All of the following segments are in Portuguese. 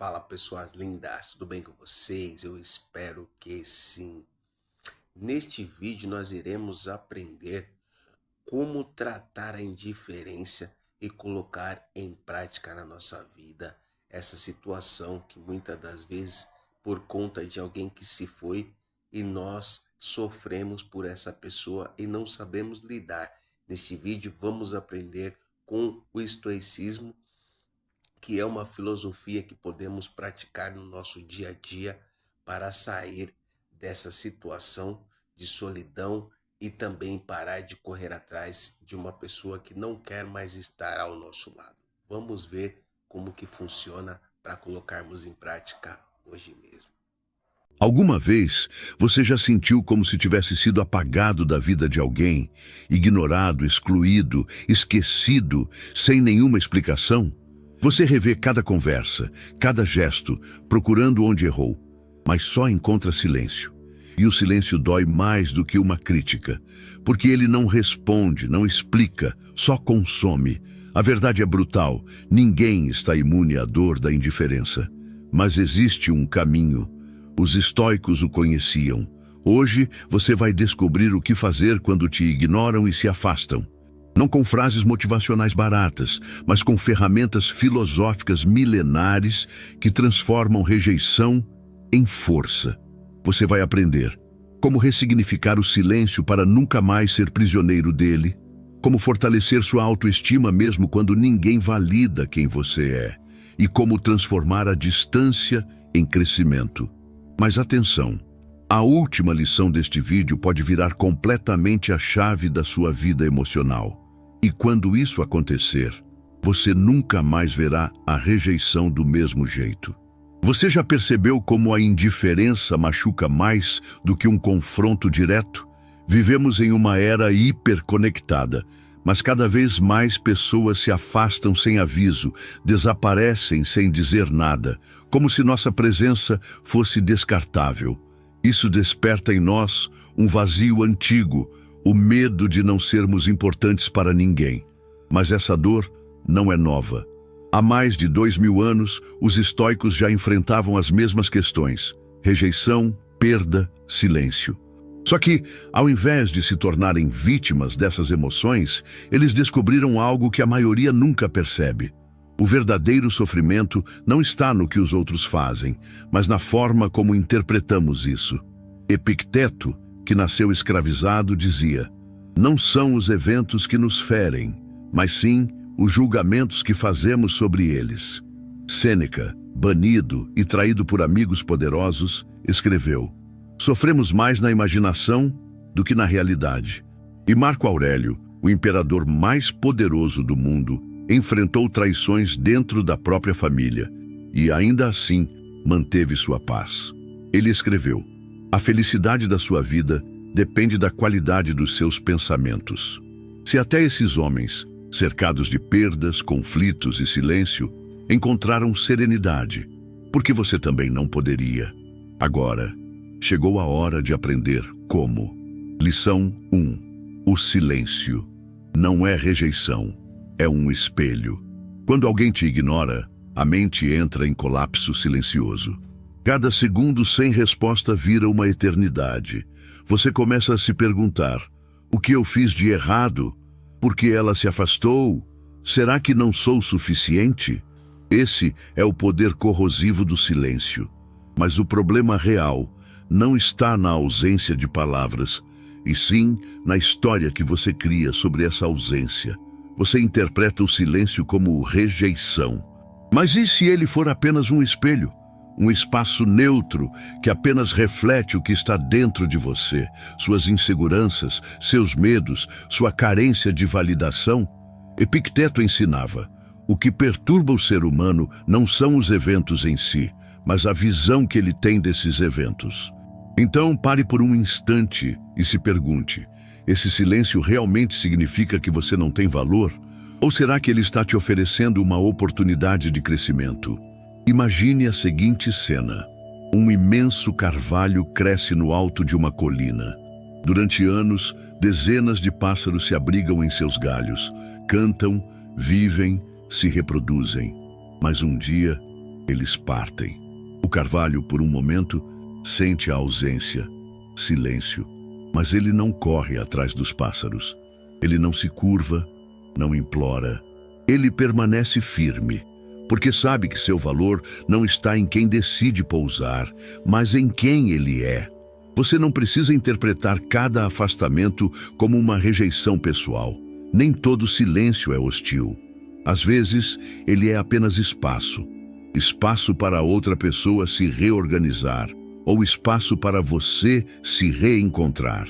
Fala pessoas lindas, tudo bem com vocês? Eu espero que sim. Neste vídeo nós iremos aprender como tratar a indiferença e colocar em prática na nossa vida essa situação que muitas das vezes por conta de alguém que se foi e nós sofremos por essa pessoa e não sabemos lidar. Neste vídeo vamos aprender com o estoicismo, que é uma filosofia que podemos praticar no nosso dia a dia para sair dessa situação de solidão e também parar de correr atrás de uma pessoa que não quer mais estar ao nosso lado. Vamos ver como que funciona para colocarmos em prática hoje mesmo. Alguma vez você já sentiu como se tivesse sido apagado da vida de alguém, ignorado, excluído, esquecido, sem nenhuma explicação? Você revê cada conversa, cada gesto, procurando onde errou, mas só encontra silêncio. E o silêncio dói mais do que uma crítica, porque ele não responde, não explica, só consome. A verdade é brutal, ninguém está imune à dor da indiferença. Mas existe um caminho. Os estoicos o conheciam. Hoje você vai descobrir o que fazer quando te ignoram e se afastam. Não com frases motivacionais baratas, mas com ferramentas filosóficas milenares que transformam rejeição em força. Você vai aprender como ressignificar o silêncio para nunca mais ser prisioneiro dele, como fortalecer sua autoestima mesmo quando ninguém valida quem você é, e como transformar a distância em crescimento. Mas atenção, a última lição deste vídeo pode virar completamente a chave da sua vida emocional. E quando isso acontecer, você nunca mais verá a rejeição do mesmo jeito. Você já percebeu como a indiferença machuca mais do que um confronto direto? Vivemos em uma era hiperconectada, mas cada vez mais pessoas se afastam sem aviso, desaparecem sem dizer nada, como se nossa presença fosse descartável. Isso desperta em nós um vazio antigo, o medo de não sermos importantes para ninguém. Mas essa dor não é nova. Há mais de 2000 anos, os estoicos já enfrentavam as mesmas questões: rejeição, perda, silêncio. Só que, ao invés de se tornarem vítimas dessas emoções, eles descobriram algo que a maioria nunca percebe. O verdadeiro sofrimento não está no que os outros fazem, mas na forma como interpretamos isso. Epicteto, que nasceu escravizado, dizia: não são os eventos que nos ferem, mas sim os julgamentos que fazemos sobre eles. Sêneca, banido e traído por amigos poderosos, escreveu: sofremos mais na imaginação do que na realidade. E Marco Aurélio, o imperador mais poderoso do mundo, enfrentou traições dentro da própria família e ainda assim manteve sua paz. Ele escreveu: a felicidade da sua vida depende da qualidade dos seus pensamentos. Se até esses homens, cercados de perdas, conflitos e silêncio, encontraram serenidade, por que você também não poderia? Agora, chegou a hora de aprender como. Lição 1. O silêncio não é rejeição, é um espelho. Quando alguém te ignora, a mente entra em colapso silencioso. Cada segundo sem resposta vira uma eternidade. Você começa a se perguntar: o que eu fiz de errado? Por que ela se afastou? Será que não sou suficiente? Esse é o poder corrosivo do silêncio. Mas o problema real não está na ausência de palavras, e sim na história que você cria sobre essa ausência. Você interpreta o silêncio como rejeição. Mas e se ele for apenas um espelho? Um espaço neutro que apenas reflete o que está dentro de você, suas inseguranças, seus medos, sua carência de validação? Epicteto ensinava: o que perturba o ser humano não são os eventos em si, mas a visão que ele tem desses eventos. Então pare por um instante e se pergunte: esse silêncio realmente significa que você não tem valor? Ou será que ele está te oferecendo uma oportunidade de crescimento? Imagine a seguinte cena: um imenso carvalho cresce no alto de uma colina. Durante anos, dezenas de pássaros se abrigam em seus galhos, cantam, vivem, se reproduzem. Mas um dia, eles partem. O carvalho, por um momento, sente a ausência, silêncio, mas ele não corre atrás dos pássaros. Ele não se curva, não implora. Ele permanece firme, porque sabe que seu valor não está em quem decide pousar, mas em quem ele é. Você não precisa interpretar cada afastamento como uma rejeição pessoal. Nem todo silêncio é hostil. Às vezes, ele é apenas espaço. Espaço para outra pessoa se reorganizar, ou espaço para você se reencontrar.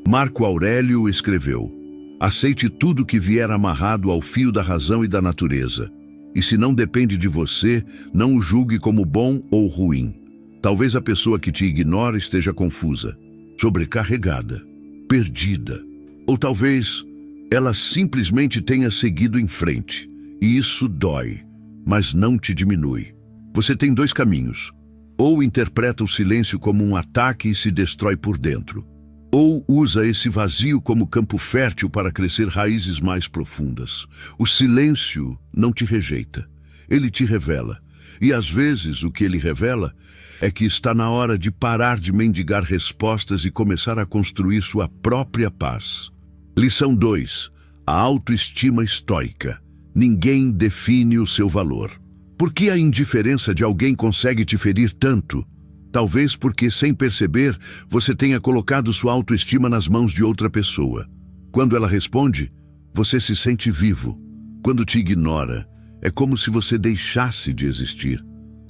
Marco Aurélio escreveu: aceite tudo que vier amarrado ao fio da razão e da natureza. E se não depende de você, não o julgue como bom ou ruim. Talvez a pessoa que te ignora esteja confusa, sobrecarregada, perdida. Ou talvez ela simplesmente tenha seguido em frente. E isso dói, mas não te diminui. Você tem dois caminhos. Ou interpreta o silêncio como um ataque e se destrói por dentro. Ou usa esse vazio como campo fértil para crescer raízes mais profundas. O silêncio não te rejeita. Ele te revela. E às vezes o que ele revela é que está na hora de parar de mendigar respostas e começar a construir sua própria paz. Lição 2. A autoestima estoica. Ninguém define o seu valor. Por que a indiferença de alguém consegue te ferir tanto? Talvez porque, sem perceber, você tenha colocado sua autoestima nas mãos de outra pessoa. Quando ela responde, você se sente vivo. Quando te ignora, é como se você deixasse de existir.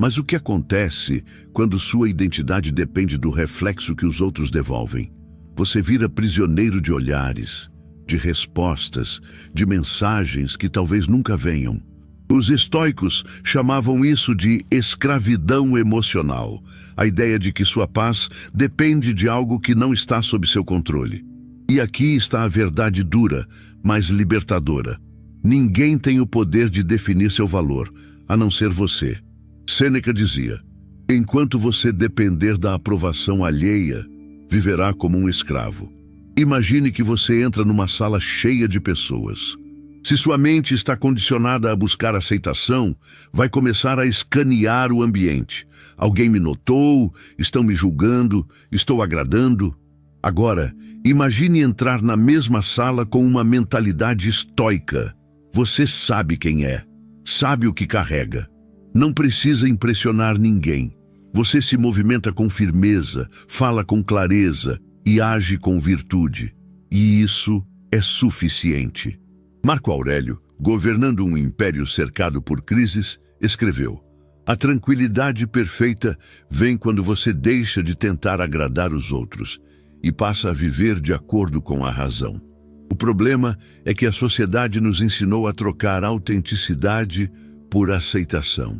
Mas o que acontece quando sua identidade depende do reflexo que os outros devolvem? Você vira prisioneiro de olhares, de respostas, de mensagens que talvez nunca venham. Os estoicos chamavam isso de escravidão emocional, a ideia de que sua paz depende de algo que não está sob seu controle. E aqui está a verdade dura, mas libertadora. Ninguém tem o poder de definir seu valor, a não ser você. Sêneca dizia: enquanto você depender da aprovação alheia, viverá como um escravo. Imagine que você entra numa sala cheia de pessoas. Se sua mente está condicionada a buscar aceitação, vai começar a escanear o ambiente. Alguém me notou, estão me julgando, estou agradando. Agora, imagine entrar na mesma sala com uma mentalidade estoica. Você sabe quem é, sabe o que carrega. Não precisa impressionar ninguém. Você se movimenta com firmeza, fala com clareza e age com virtude. E isso é suficiente. Marco Aurélio, governando um império cercado por crises, escreveu: a tranquilidade perfeita vem quando você deixa de tentar agradar os outros e passa a viver de acordo com a razão. O problema é que a sociedade nos ensinou a trocar autenticidade por aceitação.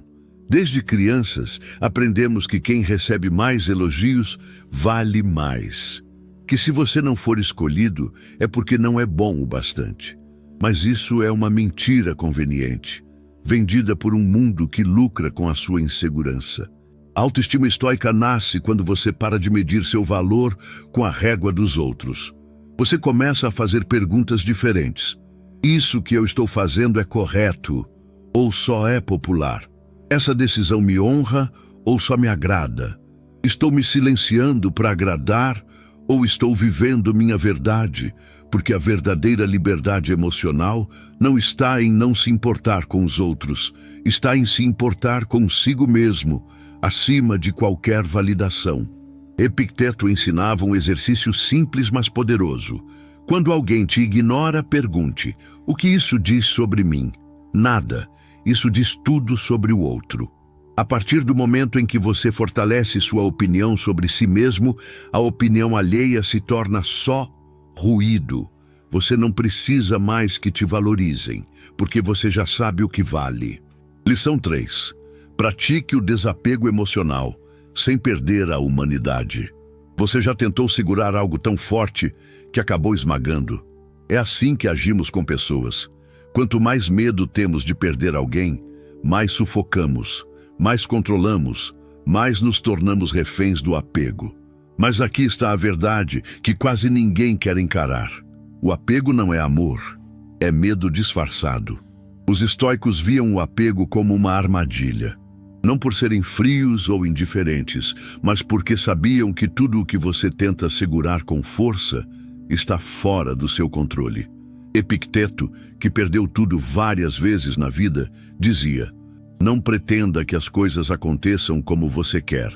Desde crianças, aprendemos que quem recebe mais elogios vale mais. Que se você não for escolhido, é porque não é bom o bastante. Mas isso é uma mentira conveniente, vendida por um mundo que lucra com a sua insegurança. A autoestima estoica nasce quando você para de medir seu valor com a régua dos outros. Você começa a fazer perguntas diferentes. Isso que eu estou fazendo é correto ou só é popular? Essa decisão me honra ou só me agrada? Estou me silenciando para agradar ou estou vivendo minha verdade? Porque a verdadeira liberdade emocional não está em não se importar com os outros, está em se importar consigo mesmo, acima de qualquer validação. Epicteto ensinava um exercício simples, mas poderoso. Quando alguém te ignora, pergunte: o que isso diz sobre mim? Nada. Isso diz tudo sobre o outro. A partir do momento em que você fortalece sua opinião sobre si mesmo, a opinião alheia se torna só ruído. Você não precisa mais que te valorizem, porque você já sabe o que vale. Lição 3. Pratique o desapego emocional, sem perder a humanidade. Você já tentou segurar algo tão forte que acabou esmagando? É assim que agimos com pessoas. Quanto mais medo temos de perder alguém, mais sufocamos, mais controlamos, mais nos tornamos reféns do apego. Mas aqui está a verdade que quase ninguém quer encarar. O apego não é amor, é medo disfarçado. Os estoicos viam o apego como uma armadilha. Não por serem frios ou indiferentes, mas porque sabiam que tudo o que você tenta segurar com força está fora do seu controle. Epicteto, que perdeu tudo várias vezes na vida, dizia: não pretenda que as coisas aconteçam como você quer.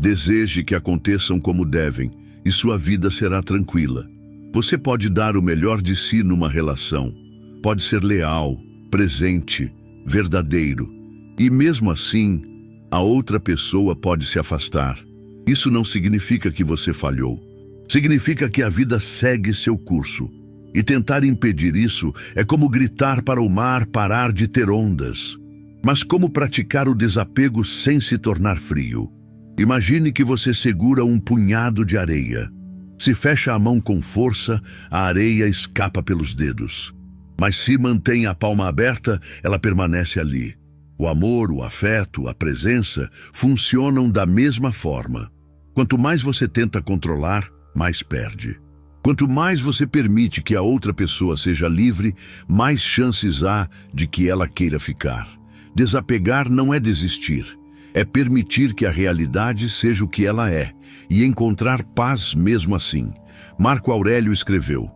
Deseje que aconteçam como devem, e sua vida será tranquila. Você pode dar o melhor de si numa relação. Pode ser leal, presente, verdadeiro. E mesmo assim, a outra pessoa pode se afastar. Isso não significa que você falhou. Significa que a vida segue seu curso. E tentar impedir isso é como gritar para o mar parar de ter ondas. Mas como praticar o desapego sem se tornar frio? Imagine que você segura um punhado de areia. Se fecha a mão com força, a areia escapa pelos dedos. Mas se mantém a palma aberta, ela permanece ali. O amor, o afeto, a presença funcionam da mesma forma. Quanto mais você tenta controlar, mais perde. Quanto mais você permite que a outra pessoa seja livre, mais chances há de que ela queira ficar. Desapegar não é desistir, é permitir que a realidade seja o que ela é e encontrar paz mesmo assim. Marco Aurélio escreveu: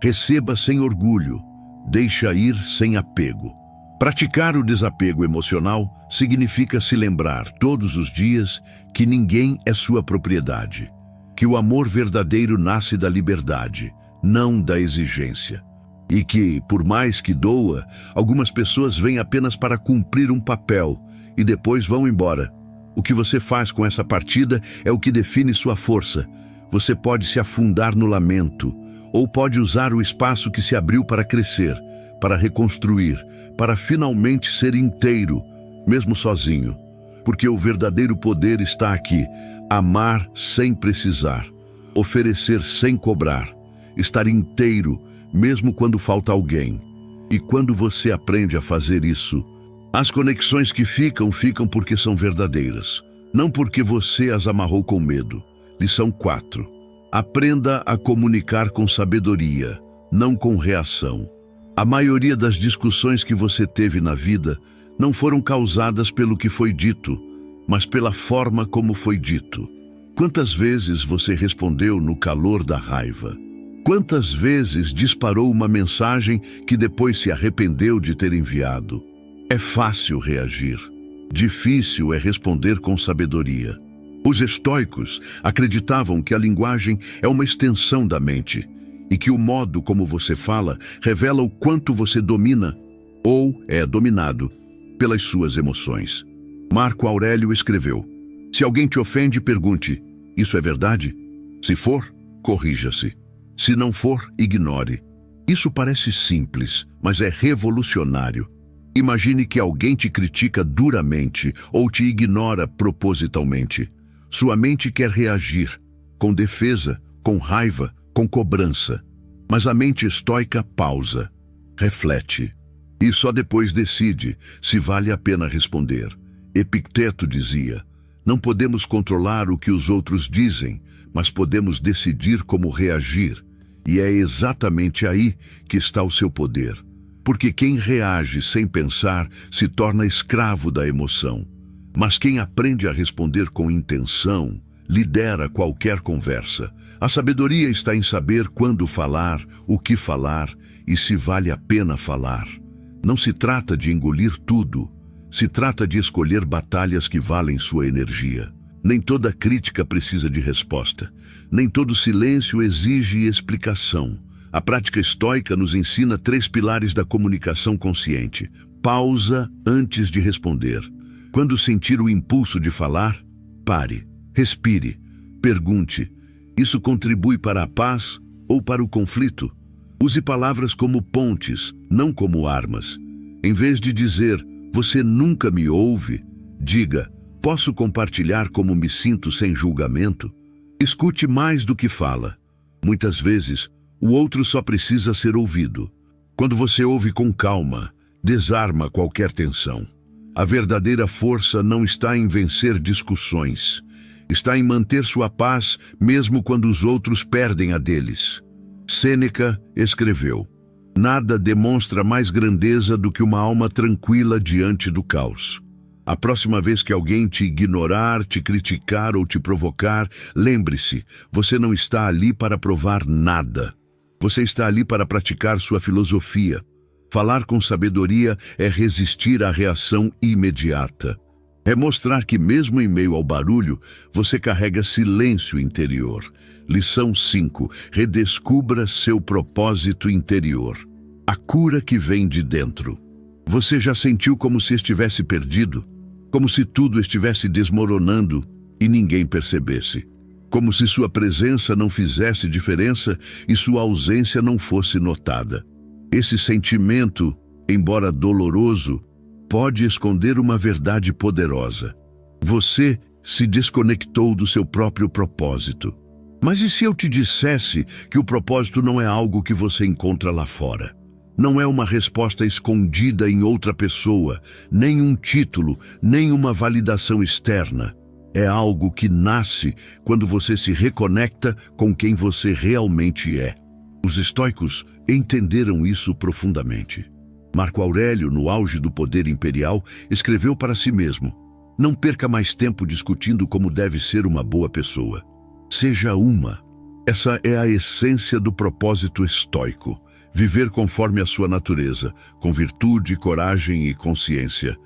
receba sem orgulho, deixa ir sem apego. Praticar o desapego emocional significa se lembrar todos os dias que ninguém é sua propriedade, que o amor verdadeiro nasce da liberdade, não da exigência, e que, por mais que doa, algumas pessoas vêm apenas para cumprir um papel e depois vão embora. O que você faz com essa partida é o que define sua força. Você pode se afundar no lamento, ou pode usar o espaço que se abriu para crescer, para reconstruir, para finalmente ser inteiro, mesmo sozinho. Porque o verdadeiro poder está aqui: amar sem precisar, oferecer sem cobrar, estar inteiro, mesmo quando falta alguém. E quando você aprende a fazer isso, as conexões que ficam porque são verdadeiras, não porque você as amarrou com medo. Lição 4. Aprenda a comunicar com sabedoria, não com reação. A maioria das discussões que você teve na vida não foram causadas pelo que foi dito, mas pela forma como foi dito. Quantas vezes você respondeu no calor da raiva? Quantas vezes disparou uma mensagem que depois se arrependeu de ter enviado? É fácil reagir. Difícil é responder com sabedoria. Os estoicos acreditavam que a linguagem é uma extensão da mente e que o modo como você fala revela o quanto você domina ou é dominado pelas suas emoções. Marco Aurélio escreveu: se alguém te ofende, pergunte: isso é verdade? Se for, corrija-se. Se não for, ignore. Isso parece simples, mas é revolucionário. Imagine que alguém te critica duramente ou te ignora propositalmente. Sua mente quer reagir, com defesa, com raiva, com cobrança. Mas a mente estoica pausa, reflete, e só depois decide se vale a pena responder. Epicteto dizia: não podemos controlar o que os outros dizem, mas podemos decidir como reagir. E é exatamente aí que está o seu poder. Porque quem reage sem pensar se torna escravo da emoção. Mas quem aprende a responder com intenção, lidera qualquer conversa. A sabedoria está em saber quando falar, o que falar e se vale a pena falar. Não se trata de engolir tudo, se trata de escolher batalhas que valem sua energia. Nem toda crítica precisa de resposta. Nem todo silêncio exige explicação. A prática estoica nos ensina 3 pilares da comunicação consciente. Pausa antes de responder. Quando sentir o impulso de falar, pare, respire, pergunte: isso contribui para a paz ou para o conflito? Use palavras como pontes, não como armas. Em vez de dizer: você nunca me ouve, diga: posso compartilhar como me sinto sem julgamento? Escute mais do que fala. Muitas vezes, o outro só precisa ser ouvido. Quando você ouve com calma, desarma qualquer tensão. A verdadeira força não está em vencer discussões. Está em manter sua paz mesmo quando os outros perdem a deles. Sêneca escreveu: nada demonstra mais grandeza do que uma alma tranquila diante do caos. A próxima vez que alguém te ignorar, te criticar ou te provocar, lembre-se, você não está ali para provar nada. Você está ali para praticar sua filosofia. Falar com sabedoria é resistir à reação imediata. É mostrar que mesmo em meio ao barulho, você carrega silêncio interior. Lição 5. Redescubra seu propósito interior. A cura que vem de dentro. Você já sentiu como se estivesse perdido? Como se tudo estivesse desmoronando e ninguém percebesse? Como se sua presença não fizesse diferença e sua ausência não fosse notada? Esse sentimento, embora doloroso, pode esconder uma verdade poderosa. Você se desconectou do seu próprio propósito. Mas e se eu te dissesse que o propósito não é algo que você encontra lá fora? Não é uma resposta escondida em outra pessoa, nem um título, nem uma validação externa. É algo que nasce quando você se reconecta com quem você realmente é. Os estoicos entenderam isso profundamente. Marco Aurélio, no auge do poder imperial, escreveu para si mesmo: não perca mais tempo discutindo como deve ser uma boa pessoa. Seja uma. Essa é a essência do propósito estoico. Viver conforme a sua natureza, com virtude, coragem e consciência.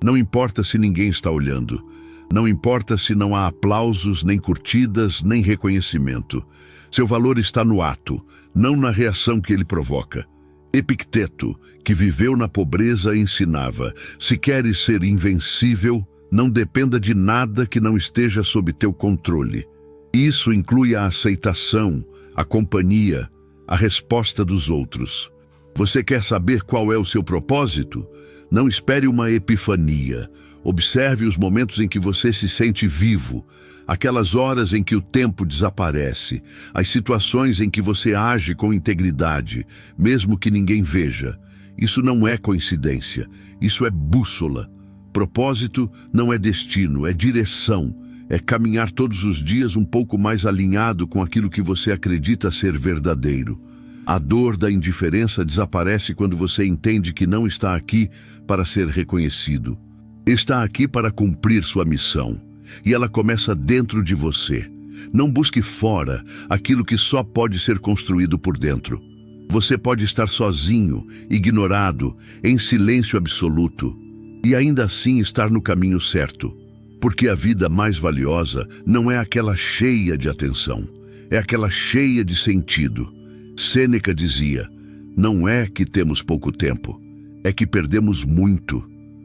Não importa se ninguém está olhando. Não importa se não há aplausos, nem curtidas, nem reconhecimento. Seu valor está no ato, não na reação que ele provoca. Epicteto, que viveu na pobreza, ensinava: se queres ser invencível, não dependa de nada que não esteja sob teu controle. Isso inclui a aceitação, a companhia, a resposta dos outros. Você quer saber qual é o seu propósito? Não espere uma epifania. Observe os momentos em que você se sente vivo, aquelas horas em que o tempo desaparece, as situações em que você age com integridade, mesmo que ninguém veja. Isso não é coincidência, isso é bússola. Propósito não é destino, é direção. É caminhar todos os dias um pouco mais alinhado com aquilo que você acredita ser verdadeiro. A dor da indiferença desaparece quando você entende que não está aqui para ser reconhecido. Está aqui para cumprir sua missão. E ela começa dentro de você. Não busque fora aquilo que só pode ser construído por dentro. Você pode estar sozinho, ignorado, em silêncio absoluto, e ainda assim estar no caminho certo. Porque a vida mais valiosa não é aquela cheia de atenção, é aquela cheia de sentido. Sêneca dizia: não é que temos pouco tempo, é que perdemos muito.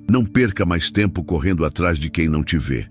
Não perca mais tempo correndo atrás de quem não te vê.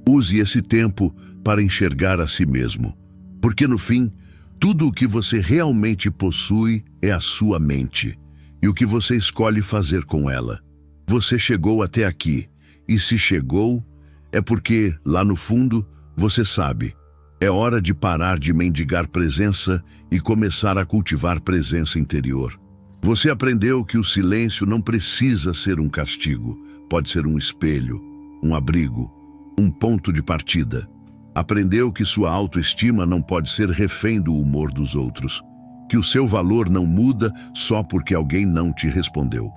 Use esse tempo para enxergar a si mesmo. Porque no fim, tudo o que você realmente possui é a sua mente e o que você escolhe fazer com ela. Você chegou até aqui, e se chegou, é porque, lá no fundo, você sabe, é hora de parar de mendigar presença e começar a cultivar presença interior. Você aprendeu que o silêncio não precisa ser um castigo, pode ser um espelho, um abrigo, um ponto de partida. Aprendeu que sua autoestima não pode ser refém do humor dos outros, que o seu valor não muda só porque alguém não te respondeu.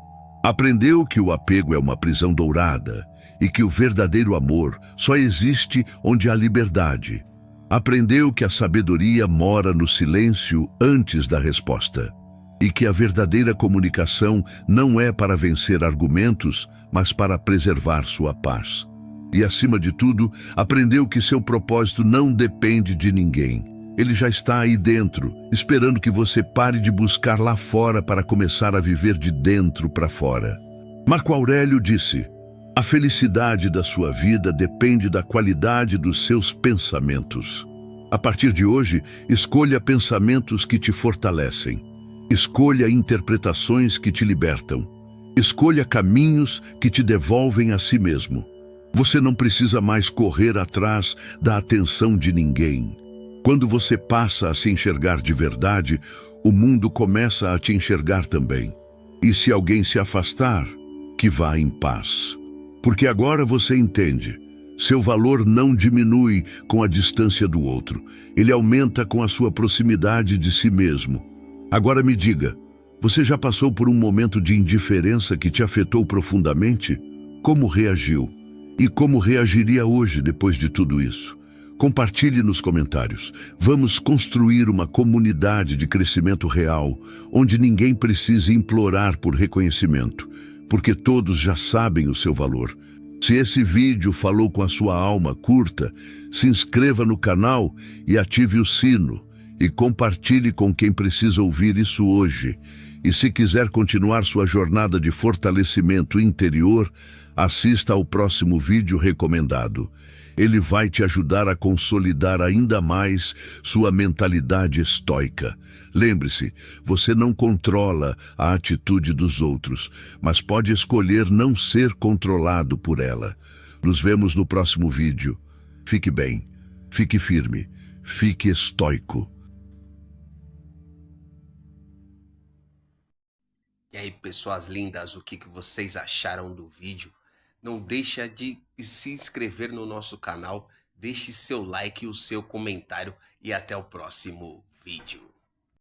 Aprendeu que o apego é uma prisão dourada e que o verdadeiro amor só existe onde há liberdade. Aprendeu que a sabedoria mora no silêncio antes da resposta e que a verdadeira comunicação não é para vencer argumentos, mas para preservar sua paz. E, acima de tudo, aprendeu que seu propósito não depende de ninguém. Ele já está aí dentro, esperando que você pare de buscar lá fora para começar a viver de dentro para fora. Marco Aurélio disse: a felicidade da sua vida depende da qualidade dos seus pensamentos. A partir de hoje, escolha pensamentos que te fortalecem. Escolha interpretações que te libertam. Escolha caminhos que te devolvem a si mesmo. Você não precisa mais correr atrás da atenção de ninguém. Quando você passa a se enxergar de verdade, o mundo começa a te enxergar também. E se alguém se afastar, que vá em paz. Porque agora você entende. Seu valor não diminui com a distância do outro. Ele aumenta com a sua proximidade de si mesmo. Agora me diga, você já passou por um momento de indiferença que te afetou profundamente? Como reagiu? E como reagiria hoje depois de tudo isso? Compartilhe nos comentários. Vamos construir uma comunidade de crescimento real, onde ninguém precise implorar por reconhecimento, porque todos já sabem o seu valor. Se esse vídeo falou com a sua alma, curta, se inscreva no canal e ative o sino. E compartilhe com quem precisa ouvir isso hoje. E se quiser continuar sua jornada de fortalecimento interior, assista ao próximo vídeo recomendado. Ele vai te ajudar a consolidar ainda mais sua mentalidade estoica. Lembre-se, você não controla a atitude dos outros, mas pode escolher não ser controlado por ela. Nos vemos no próximo vídeo. Fique bem, fique firme, fique estoico. E aí, pessoas lindas, o que vocês acharam do vídeo? Não deixa de se inscrever no nosso canal, deixe seu like e o seu comentário e até o próximo vídeo.